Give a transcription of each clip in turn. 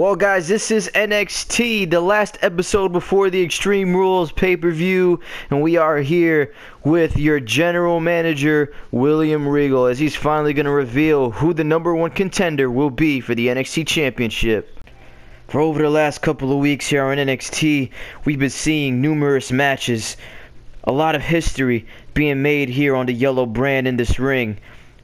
Well, guys, this is NXT, the last episode before the Extreme Rules pay-per-view, and we are here with your general manager, William Regal, as he's finally going to reveal who the #1 contender will be for the NXT Championship. For over the last couple of weeks here on NXT, we've been seeing numerous matches, a lot of history being made here on the yellow brand in this ring.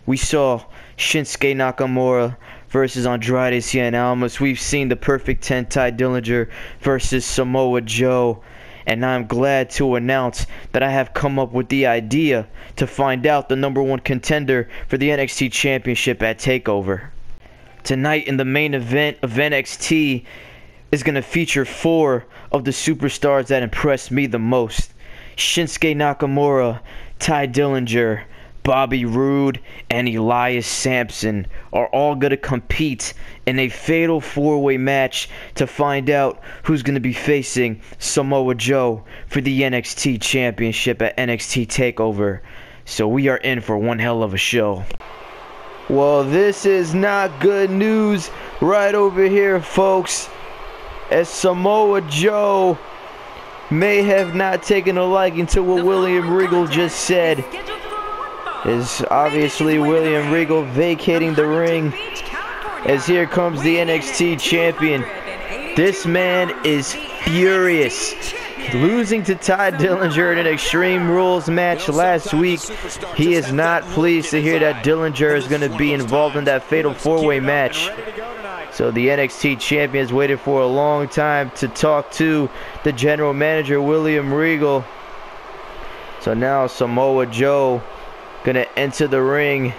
We saw Shinsuke Nakamura versus Andrade Cien Almas. We've seen the perfect 10 Ty Dillinger versus Samoa Joe. And I'm glad to announce that I have come up with the idea to find out the #1 contender for the NXT Championship at Takeover. Tonight in the main event of NXT is going to feature 4 of the superstars that impressed me the most. Shinsuke Nakamura, Ty Dillinger, Bobby Roode, and Elias Sampson are all going to compete in a fatal 4-way match to find out who's going to be facing Samoa Joe for the NXT Championship at NXT Takeover. So we are in for one hell of a show. Well, this is not good news right over here, folks, as Samoa Joe may have not taken a liking to what William Regal just said. Is obviously William Regal vacating the ring, as here comes the NXT champion. This man is furious, losing to Ty Dillinger in an Extreme Rules match last week. He is not pleased to hear that Dillinger is going to be involved in that fatal 4-way match. So the NXT champion has waited for a long time to talk to the general manager, William Regal. So now Samoa Joe gonna enter the ring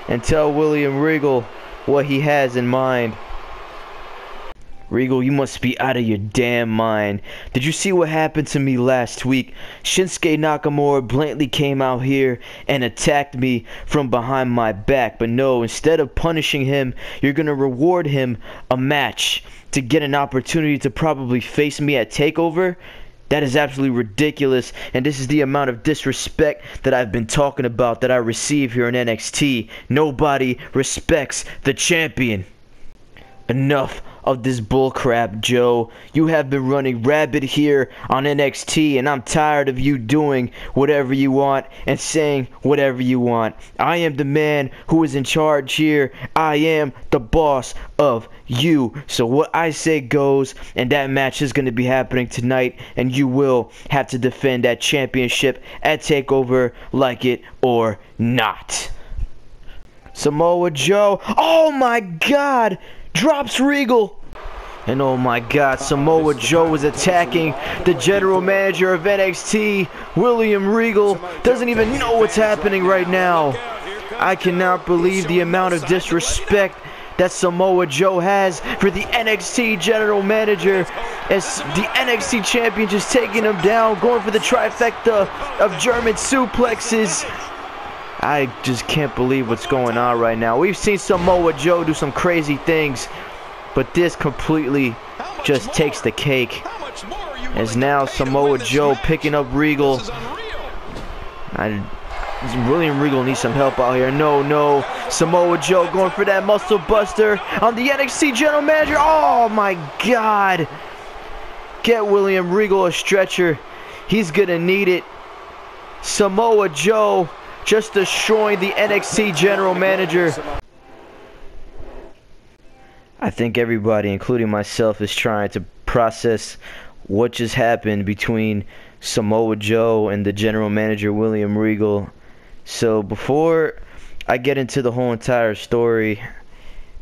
and tell William Regal what he has in mind. Regal, you must be out of your damn mind. Did you see what happened to me last week? Shinsuke Nakamura blatantly came out here and attacked me from behind my back. But no, instead of punishing him, you're gonna reward him a match to get an opportunity to probably face me at Takeover? That is absolutely ridiculous, and this is the amount of disrespect that I've been talking about that I receive here in NXT. Nobody respects the champion. Enough of this bullcrap, Joe. You have been running rabid here on NXT, and I'm tired of you doing whatever you want and saying whatever you want. I am the man who is in charge here. I am the boss of you. So what I say goes, and that match is going to be happening tonight, and you will have to defend that championship at Takeover, like it or not. Samoa Joe, oh my God, drops Regal. And oh my God, Samoa Joe is attacking the general manager of NXT. William Regal doesn't even know what's happening right now. I cannot believe the amount of disrespect that Samoa Joe has for the NXT general manager, as the NXT champion just taking him down, going for the trifecta of German suplexes. I just can't believe what's going on right now. We've seen Samoa Joe do some crazy things, but this completely just takes the cake. As now Samoa Joe picking up Regal. William Regal needs some help out here. No. Samoa Joe going for that muscle buster on the NXT general manager. Oh my God. Get William Regal a stretcher. He's gonna need it. Samoa Joe just destroying the NXT general manager. I think everybody, including myself, is trying to process what just happened between Samoa Joe and the general manager, William Regal. So before I get into the whole entire story,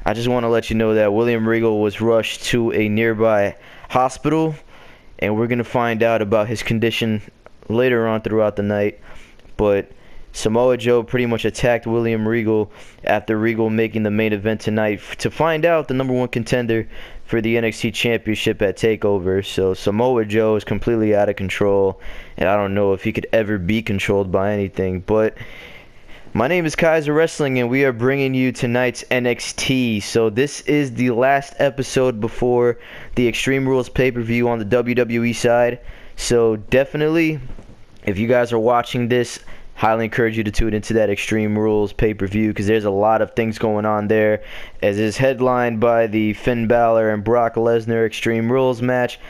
I just want to let you know that William Regal was rushed to a nearby hospital, and we're going to find out about his condition later on throughout the night. But Samoa Joe pretty much attacked William Regal after Regal making the main event tonight to find out the #1 contender for the NXT Championship at Takeover. So Samoa Joe is completely out of control, and I don't know if he could ever be controlled by anything. But my name is Kaisah Wrestling, and we are bringing you tonight's NXT. So this is the last episode before the Extreme Rules pay-per-view on the WWE side. So definitely, if you guys are watching this, highly encourage you to tune into that Extreme Rules pay-per-view because there's a lot of things going on there, as is headlined by the Finn Balor and Brock Lesnar Extreme Rules match.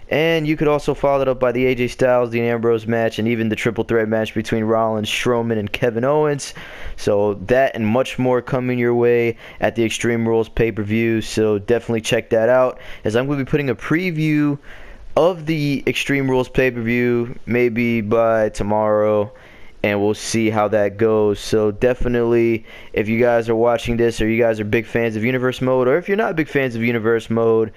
And you could also follow it up by the AJ Styles, Dean Ambrose match, and even the triple threat match between Rollins, Strowman, and Kevin Owens. So that and much more coming your way at the Extreme Rules pay-per-view. So definitely check that out, as I'm going to be putting a preview of the Extreme Rules pay-per-view maybe by tomorrow, and we'll see how that goes. So definitely, if you guys are watching this, or you guys are big fans of Universe Mode, or if you're not big fans of Universe Mode,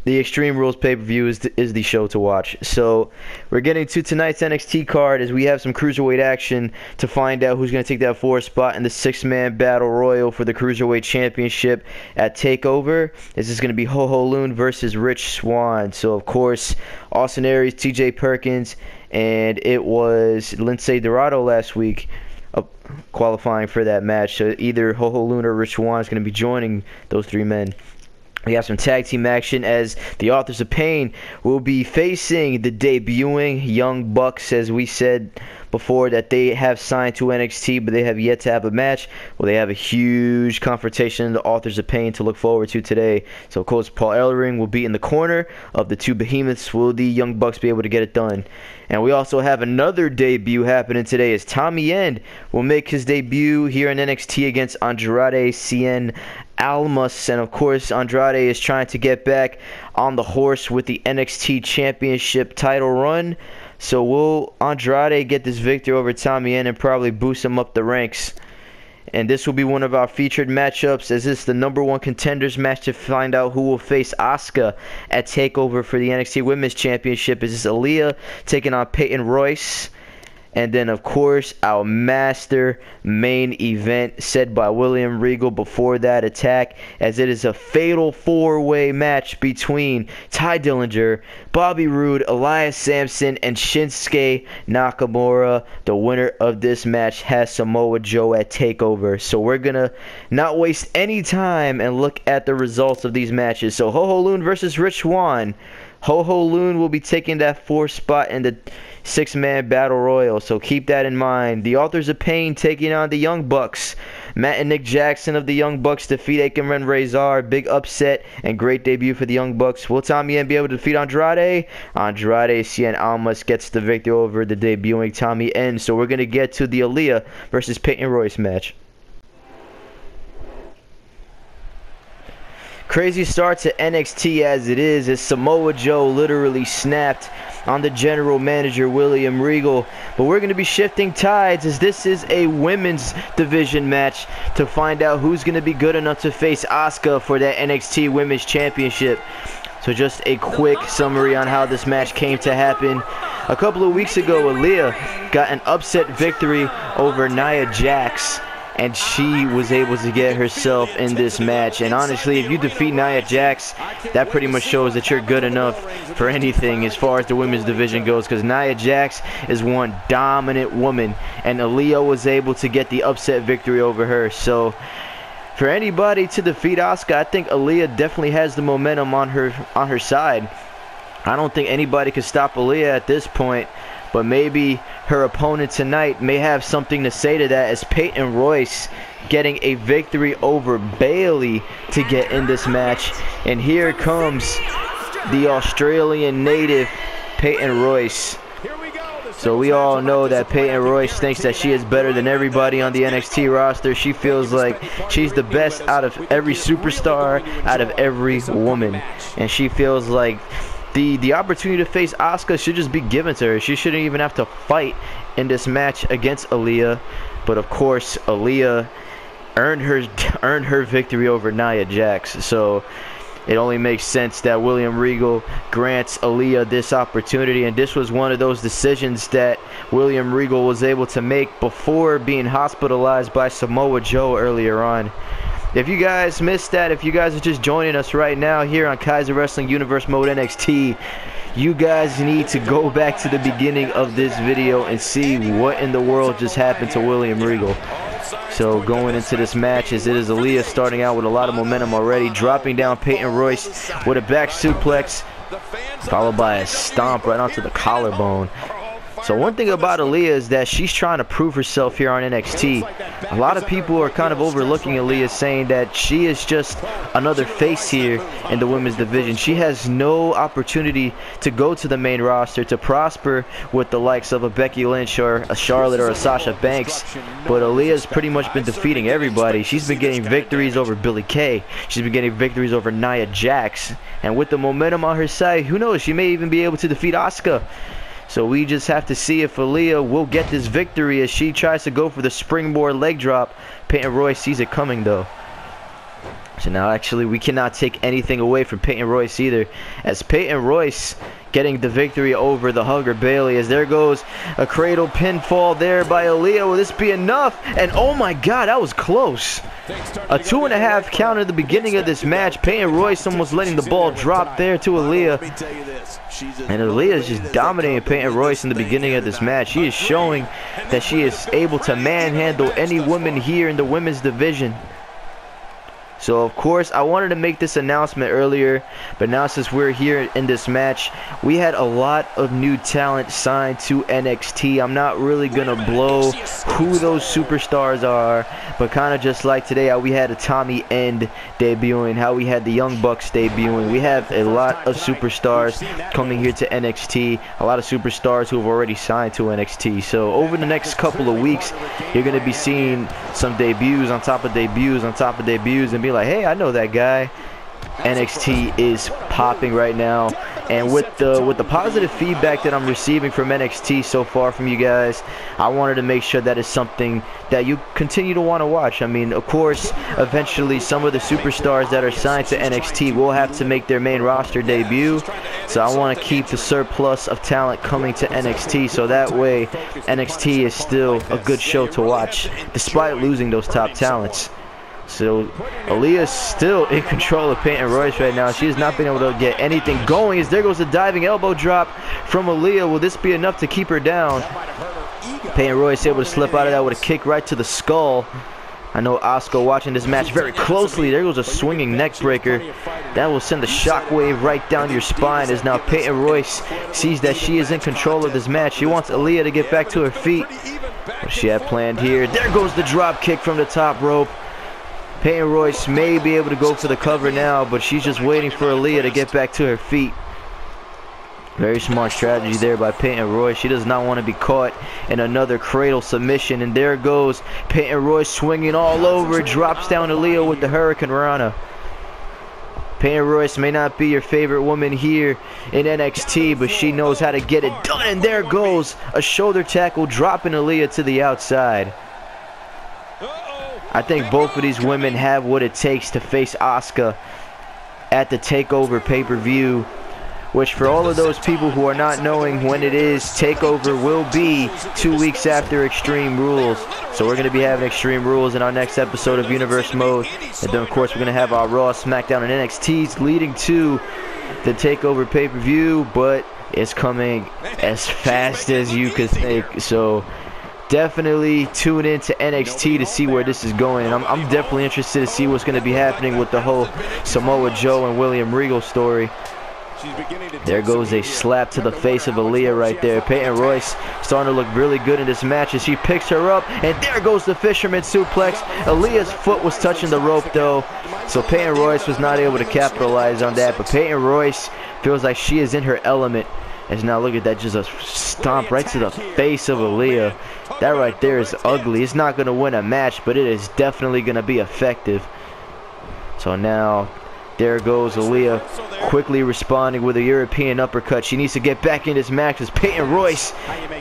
the Extreme Rules pay-per-view is the show to watch. So we're getting to tonight's NXT card, as we have some Cruiserweight action to find out who's going to take that 4th spot in the 6-man Battle Royal for the Cruiserweight Championship at Takeover. This is going to be Ho-Ho Lun versus Rich Swann. So, of course, Austin Aries, TJ Perkins, and it was Lince Dorado last week qualifying for that match. So either Ho-Ho Lun or Rich Swann is going to be joining those 3 men. We have some tag team action, as the Authors of Pain will be facing the debuting Young Bucks, as we said before that they have signed to NXT, but they have yet to have a match. Well, they have a huge confrontation, the Authors of Pain, to look forward to today. So, of course, Paul Ellering will be in the corner of the 2 behemoths. Will the Young Bucks be able to get it done? And we also have another debut happening today, as Tommy End will make his debut here in NXT against Andrade Cien Almas. And of course, Andrade is trying to get back on the horse with the NXT Championship title run. So will Andrade get this victory over Tommy End and probably boost him up the ranks? And this will be one of our featured matchups, as this is the #1 contenders match to find out who will face Asuka at Takeover for the NXT Women's Championship. Is this Aaliyah taking on Peyton Royce? And then, of course, our master main event said by William Regal before that attack, as it is a fatal 4-way match between Ty Dillinger, Bobby Roode, Elias Sampson, and Shinsuke Nakamura. The winner of this match has Samoa Joe at Takeover. So we're going to not waste any time and look at the results of these matches. So Ho-Ho Lun versus Rich Swann. Ho-Ho Lun will be taking that 4th spot in the 6-man Battle Royal, so keep that in mind. The Authors of Pain taking on the Young Bucks. Matt and Nick Jackson of the Young Bucks defeat Akam Ren Rezar. Big upset and great debut for the Young Bucks. Will Tommy End be able to defeat Andrade? Andrade Cien Almas gets the victory over the debuting Tommy End. So we're going to get to the Aaliyah versus Peyton Royce match. Crazy start to NXT as it is, as Samoa Joe literally snapped on the general manager William Regal. But we're going to be shifting tides, as this is a women's division match to find out who's going to be good enough to face Asuka for that NXT Women's Championship. So just a quick summary on how this match came to happen. A couple of weeks ago, Aaliyah got an upset victory over Nia Jax, and she was able to get herself in this match. And honestly, if you defeat Nia Jax, that pretty much shows that you're good enough for anything as far as the women's division goes, because Nia Jax is one dominant woman, and Aaliyah was able to get the upset victory over her. So for anybody to defeat Asuka, I think Aaliyah definitely has the momentum on her side. I don't think anybody can stop Aaliyah at this point. But maybe her opponent tonight may have something to say to that, as Peyton Royce getting a victory over Bayley to get in this match. And here comes the Australian native Peyton Royce. So we all know that Peyton Royce thinks that she is better than everybody on the NXT roster. She feels like she's the best out of every superstar, out of every woman. And she feels like the opportunity to face Asuka should just be given to her. She shouldn't even have to fight in this match against Aaliyah. But of course, Aaliyah earned her victory over Nia Jax. So it only makes sense that William Regal grants Aaliyah this opportunity. And this was one of those decisions that William Regal was able to make before being hospitalized by Samoa Joe earlier on. If you guys missed that, if you guys are just joining us right now here on Kaisah Wrestling Universe Mode NXT, you guys need to go back to the beginning of this video and see what in the world just happened to William Regal. So going into this match, as it is Aaliyah starting out with a lot of momentum already, dropping down Peyton Royce with a back suplex, followed by a stomp right onto the collarbone. So one thing about Aaliyah is that she's trying to prove herself here on NXT. A lot of people are kind of overlooking Aaliyah, saying that she is just another face here in the women's division. She has no opportunity to go to the main roster, to prosper with the likes of a Becky Lynch or a Charlotte or a Sasha Banks. But Aaliyah's pretty much been defeating everybody. She's been getting victories over Billie Kay. She's been getting victories over Nia Jax. And with the momentum on her side, who knows, she may even be able to defeat Asuka. So we just have to see if Aaliyah will get this victory as she tries to go for the springboard leg drop. Peyton Royce sees it coming though. So now actually we cannot take anything away from Peyton Royce either, as Peyton Royce getting the victory over the Hugger Bailey, as there goes a cradle pinfall there by Aaliyah. Will this be enough? And oh my god, that was close. A 2.5 count at the beginning of this match. Peyton Royce almost letting the ball drop there to Aaliyah. And Aaliyah is just dominating Peyton Royce in the beginning of this match. She is showing that she is able to manhandle any woman here in the women's division. So of course I wanted to make this announcement earlier, but now since we're here in this match, we had a lot of new talent signed to NXT. I'm not really gonna blow who those superstars are, but kind of just like today how we had a Tommy End debuting, how we had the Young Bucks debuting. We have a lot of superstars coming here to NXT, a lot of superstars who have already signed to NXT. So over the next couple of weeks, you're gonna be seeing some debuts on top of debuts on top of debuts, and be like, hey, I know that guy. NXT is popping right now, and with the positive feedback that I'm receiving from NXT so far from you guys, I wanted to make sure that is something that you continue to want to watch. I mean, of course, eventually some of the superstars that are signed to NXT will have to make their main roster debut, so I want to keep the surplus of talent coming to NXT, so that way NXT is still a good show to watch despite losing those top talents. So Aaliyah is still in control of Peyton Royce right now. She has not been able to get anything going, as there goes a diving elbow drop from Aaliyah. Will this be enough to keep her down? Peyton Royce able to slip out of that with a kick right to the skull. I know Asuka watching this match very closely. There goes a swinging neck breaker. That will send a shockwave right down your spine, as now Peyton Royce sees that she is in control of this match. She wants Aaliyah to get back to her feet. What she had planned here. There goes the drop kick from the top rope. Peyton Royce may be able to go for the cover now, but she's just waiting for Aaliyah to get back to her feet. Very smart strategy there by Peyton Royce. She does not want to be caught in another cradle submission. And there goes Peyton Royce swinging all over. Drops down Aaliyah with the Hurricane Rana. Peyton Royce may not be your favorite woman here in NXT, but she knows how to get it done. And there goes a shoulder tackle, dropping Aaliyah to the outside. I think both of these women have what it takes to face Asuka at the Takeover pay-per-view, which for all of those people who are not knowing when it is, Takeover will be 2 weeks after Extreme Rules. So we're going to be having Extreme Rules in our next episode of Universe Mode. And then of course we're going to have our Raw, SmackDown, and NXTs leading to the Takeover pay-per-view, but it's coming as fast as you could think. So definitely tune in to NXT to see where this is going, and I'm definitely interested to see what's going to be happening with the whole Samoa Joe and William Regal story. There goes a slap to the face of Aaliyah right there. Peyton Royce starting to look really good in this match as she picks her up, and there goes the fisherman suplex. Aaliyah's foot was touching the rope though, so Peyton Royce was not able to capitalize on that, but Peyton Royce feels like she is in her element. As now look at that, just a stomp right to the face of Aaliyah. That right there is ugly. It's not going to win a match, but it is definitely going to be effective. So now there goes Aaliyah quickly responding with a European uppercut. She needs to get back in this match as Peyton Royce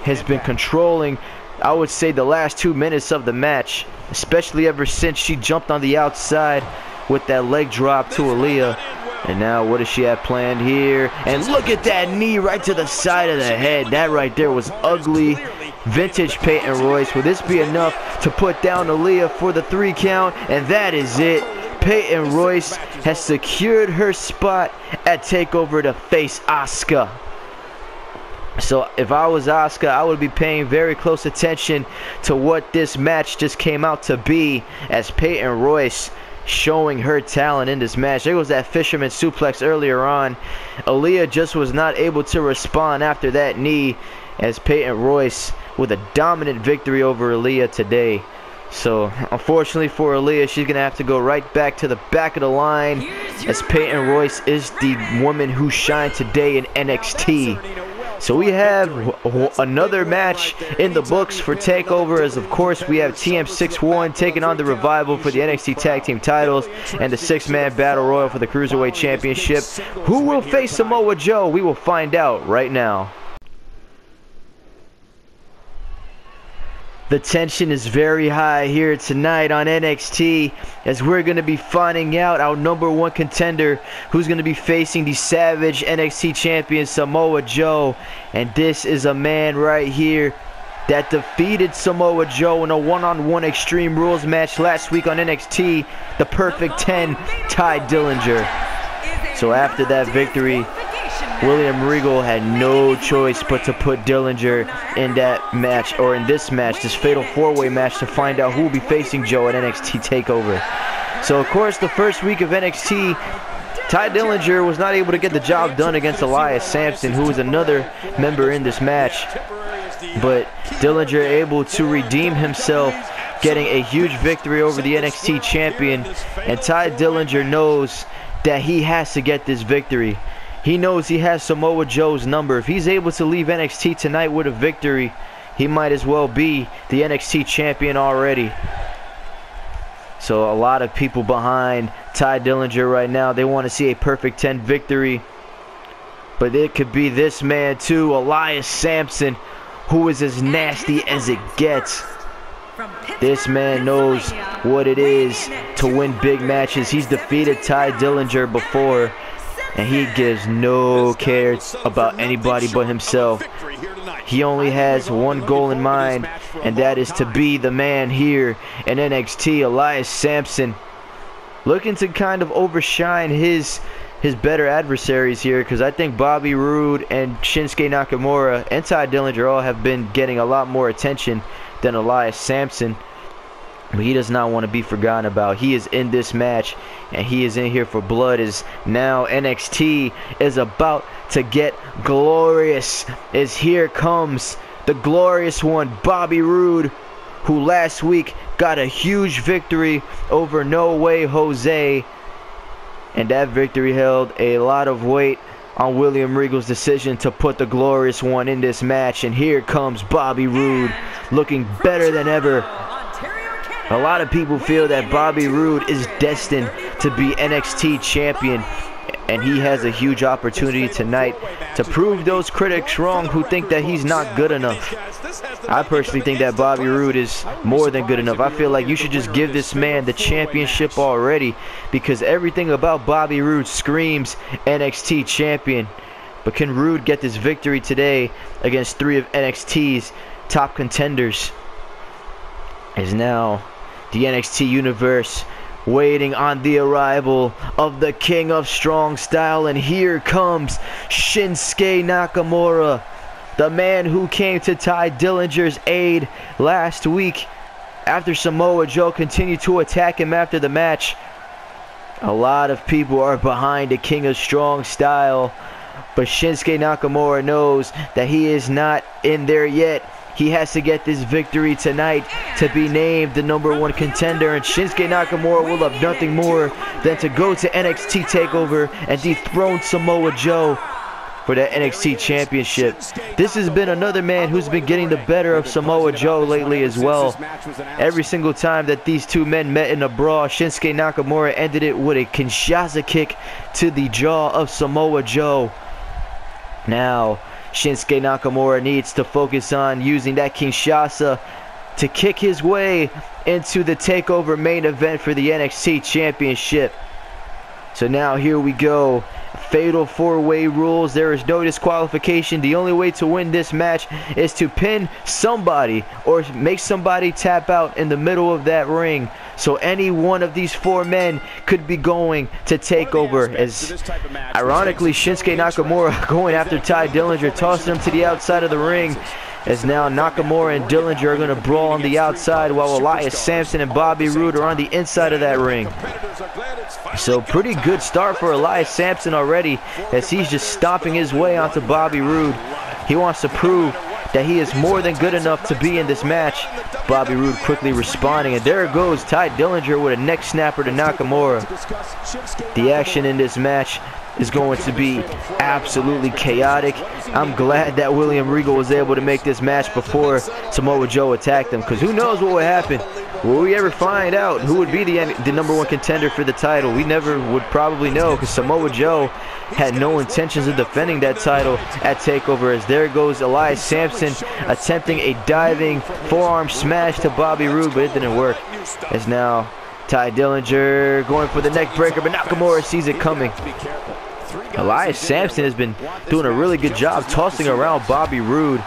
has been controlling, I would say, the last 2 minutes of the match, especially ever since she jumped on the outside with that leg drop to Aaliyah. And now what does she have planned here? And look at that knee right to the side of the head. That right there was ugly. Vintage Peyton Royce. Will this be enough to put down Aaliyah for the 3 count? And that is it. Peyton Royce has secured her spot at TakeOver to face Asuka. So if I was Asuka, I would be paying very close attention to what this match just came out to be, as Peyton Royce showing her talent in this match. There was that fisherman suplex earlier on. Aaliyah just was not able to respond after that knee, as Peyton Royce with a dominant victory over Aaliyah today. So unfortunately for Aaliyah, she's gonna have to go right back to the back of the line, as Peyton Royce is the woman who shined today in NXT. So we have another match in the books for TakeOver, as of course we have TM61 taking on the Revival for the NXT Tag Team titles and the 6-man Battle Royal for the Cruiserweight Championship. Who will face Samoa Joe? We will find out right now. The tension is very high here tonight on NXT, as we're going to be finding out our #1 contender who's going to be facing the Savage NXT champion Samoa Joe. And this is a man right here that defeated Samoa Joe in a one-on-one Extreme Rules match last week on NXT, the Perfect 10, Ty Dillinger. So after that victory, William Regal had no choice but to put Dillinger in that match, or in this match, this fatal 4-way match, to find out who will be facing Joe at NXT TakeOver. So of course, the first week of NXT, Ty Dillinger was not able to get the job done against Elias Sampson, who was another member in this match. But Dillinger able to redeem himself, getting a huge victory over the NXT champion. And Ty Dillinger knows that he has to get this victory. He knows he has Samoa Joe's number. If he's able to leave NXT tonight with a victory, he might as well be the NXT champion already. So a lot of people behind Ty Dillinger right now, they want to see a Perfect 10 victory. But it could be this man too, Elias Sampson, who is as nasty as it gets. This man knows what it is to win big matches. He's defeated Ty Dillinger before, and he gives no care about anybody but himself. He only has one goal in mind, and that is to be the man here in NXT. Elias Sampson looking to kind of overshine his better adversaries here, because I think Bobby Roode and Shinsuke Nakamura and Ty Dillinger all have been getting a lot more attention than Elias Sampson. But he does not want to be forgotten about. He is in this match, and he is in here for blood. As now NXT is about to get glorious, as here comes the glorious one, Bobby Roode, who last week got a huge victory over No Way Jose, and that victory held a lot of weight on William Regal's decision to put the glorious one in this match. And here comes Bobby Roode, looking better than ever. A lot of people feel that Bobby Roode is destined to be NXT champion, and he has a huge opportunity tonight to prove those critics wrong who think that he's not good enough. I personally think that Bobby Roode is more than good enough. I feel like you should just give this man the championship already, because everything about Bobby Roode screams NXT champion. But can Roode get this victory today against 3 of NXT's top contenders? Is now the NXT Universe waiting on the arrival of the King of Strong Style. And here comes Shinsuke Nakamura, the man who came to Ty Dillinger's aid last week after Samoa Joe continued to attack him after the match. A lot of people are behind the King of Strong Style, but Shinsuke Nakamura knows that he is not in there yet. He has to get this victory tonight to be named the #1 contender, and Shinsuke Nakamura will have nothing more than to go to NXT TakeOver and dethrone Samoa Joe for the NXT Championship. This has been another man who's been getting the better of Samoa Joe lately as well. Every single time that these two men met in a brawl, Shinsuke Nakamura ended it with a Kinshasa kick to the jaw of Samoa Joe. Now, Shinsuke Nakamura needs to focus on using that Kinshasa to kick his way into the TakeOver main event for the NXT Championship. So now here we go. Fatal 4-way rules. There is no disqualification. The only way to win this match is to pin somebody or make somebody tap out in the middle of that ring. So any one of these 4 men could be going to TakeOver. As ironically, Shinsuke Nakamura going after Ty Dillinger, tossing him to the outside of the ring. As now Nakamura and Dillinger are going to brawl on the outside while Elias Sampson and Bobby Roode are on the inside of that ring. So pretty good start for Elias Sampson already, as he's just stomping his way onto Bobby Roode. He wants to prove that he is more than good enough to be in this match. Bobby Roode quickly responding, and there goes Ty Dillinger with a neck snapper to Nakamura. The action in this match is going to be absolutely chaotic. I'm glad that William Regal was able to make this match before Samoa Joe attacked him, because who knows what would happen. Will we ever find out who would be the #1 contender for the title? We never would probably know, because Samoa Joe had no intentions of defending that title at Takeover. As there goes Elias Sampson attempting a diving forearm smash to Bobby Roode, but it didn't work. As now Ty Dillinger going for the neck breaker, but Nakamura sees it coming. Elias Sampson has been doing a really good job tossing around Bobby Roode,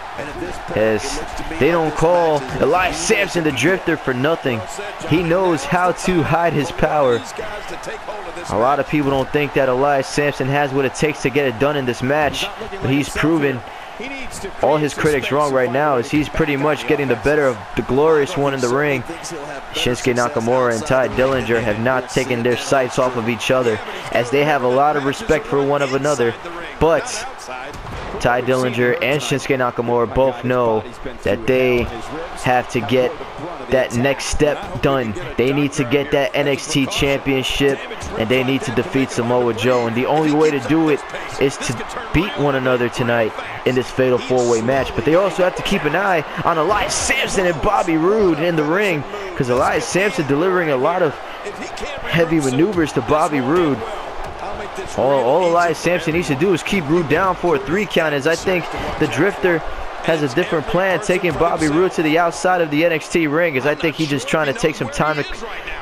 as they don't call Elias Sampson the Drifter for nothing. He knows how to hide his power. A lot of people don't think that Elias Sampson has what it takes to get it done in this match, but he's proven all his critics wrong right now, as he's pretty much getting the better of the glorious one in the ring. Shinsuke Nakamura and Ty Dillinger have not taken their sights off of each other, as they have a lot of respect for one another. But Ty Dillinger and Shinsuke Nakamura both know that they have to get that next step done. They need to get that NXT Championship, and they need to defeat Samoa Joe. And the only way to do it is to beat one another tonight in this fatal four-way match. But they also have to keep an eye on Elias Sampson and Bobby Roode in the ring, because Elias Sampson delivering a lot of heavy maneuvers to Bobby Roode. All Elias Sampson needs to do is keep Roode down for a 3 count, as I think the Drifter has a different plan, taking Bobby Roode to the outside of the NXT ring, as I think he's just trying to take some time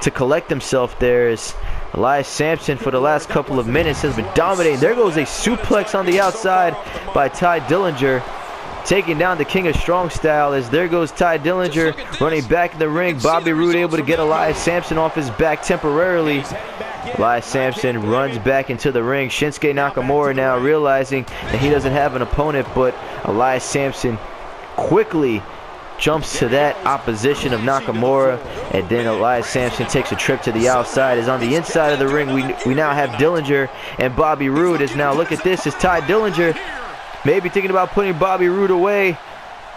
to collect himself there. As Elias Sampson for the last couple of minutes has been dominating. There goes a suplex on the outside by Ty Dillinger, taking down the King of Strong Style. As there goes Ty Dillinger running back in the ring. Bobby Roode able to get Elias Sampson off his back temporarily. Elias Sampson runs back into the ring. Shinsuke Nakamura now realizing that he doesn't have an opponent, but Elias Sampson quickly jumps to that opposition of Nakamura, and then Elias Sampson takes a trip to the outside. As on the inside of the ring, we now have Dillinger and Bobby Roode. As now look at this, as Ty Dillinger maybe thinking about putting Bobby Roode away.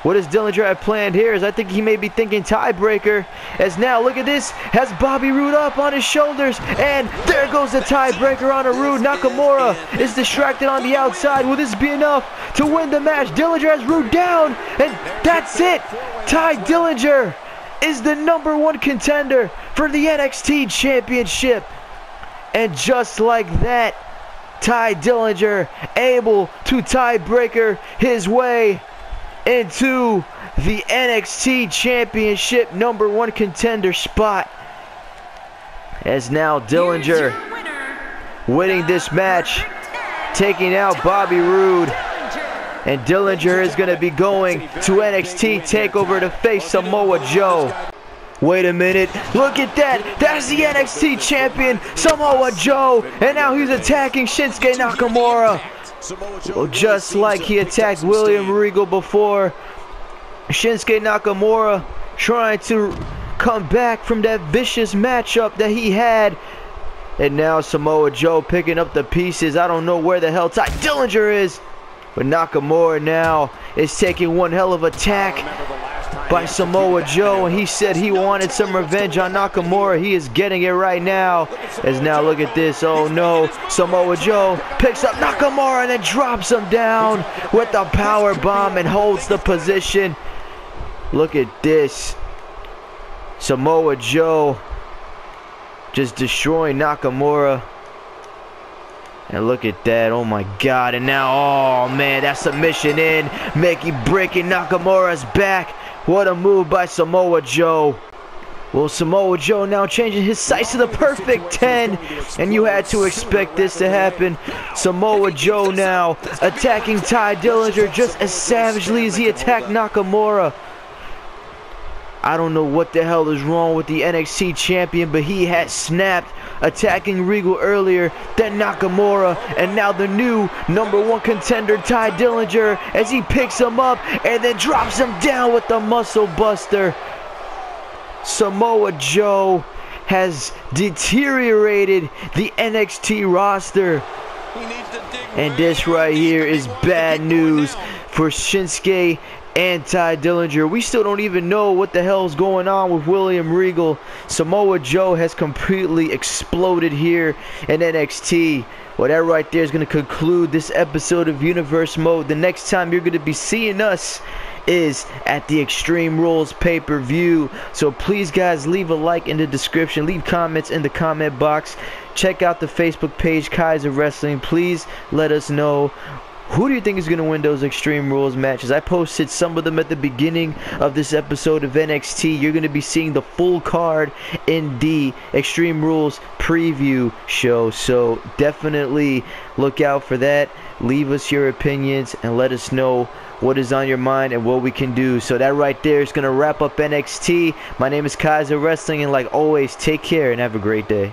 What does Dillinger have planned here? As I think he may be thinking tiebreaker. As now, look at this, has Bobby Roode up on his shoulders, and there goes the tiebreaker on a Roode. Nakamura is distracted on the outside. Will this be enough to win the match? Dillinger has Roode down, and that's it. Ty Dillinger is the #1 contender for the NXT Championship. And just like that, Ty Dillinger able to tiebreaker his way into the NXT Championship #1 contender spot. As now Dillinger winning this match, taking out Bobby Roode. And Dillinger is going to be going to NXT TakeOver to face Samoa Joe. Wait a minute, look at that, that's the NXT champion, Samoa Joe, and now he's attacking Shinsuke Nakamura. Well, just like he attacked William Regal before, Shinsuke Nakamura trying to come back from that vicious matchup that he had. And now Samoa Joe picking up the pieces. I don't know where the hell Ty Dillinger is, but Nakamura now is taking one hell of an attack by Samoa Joe, and he said he wanted some revenge on Nakamura. He is getting it right now. As now look at this, oh no, Samoa Joe picks up Nakamura and then drops him down with the power bomb and holds the position. Look at this, Samoa Joe just destroying Nakamura. And look at that, oh my god. And now, oh man, that submission in, breaking Nakamura's back. What a move by Samoa Joe. Well, Samoa Joe now changing his sights to the perfect 10. And you had to expect this to happen. Samoa Joe now attacking Ty Dillinger just as savagely as he attacked Nakamura. I don't know what the hell is wrong with the NXT champion, but he had snapped, attacking Regal earlier, then Nakamura, and now the new #1 contender Ty Dillinger as he picks him up and then drops him down with the muscle buster. Samoa Joe has deteriorated the NXT roster. And this right here is bad news for Shinsuke and Ty Dillinger. We still don't even know what the hell's going on with William Regal. Samoa Joe has completely exploded here in NXT. Well, that right there is going to conclude this episode of Universe Mode. The next time you're going to be seeing us is at the Extreme Rules pay-per-view. So please guys, leave a like in the description, leave comments in the comment box, check out the Facebook page Kaisah Wrestling. Please let us know, who do you think is going to win those Extreme Rules matches? I posted some of them at the beginning of this episode of NXT. You're going to be seeing the full card in the Extreme Rules preview show, so definitely look out for that. Leave us your opinions and let us know what is on your mind and what we can do. So that right there is going to wrap up NXT. My name is Kaisah Wrestling, and like always, take care and have a great day.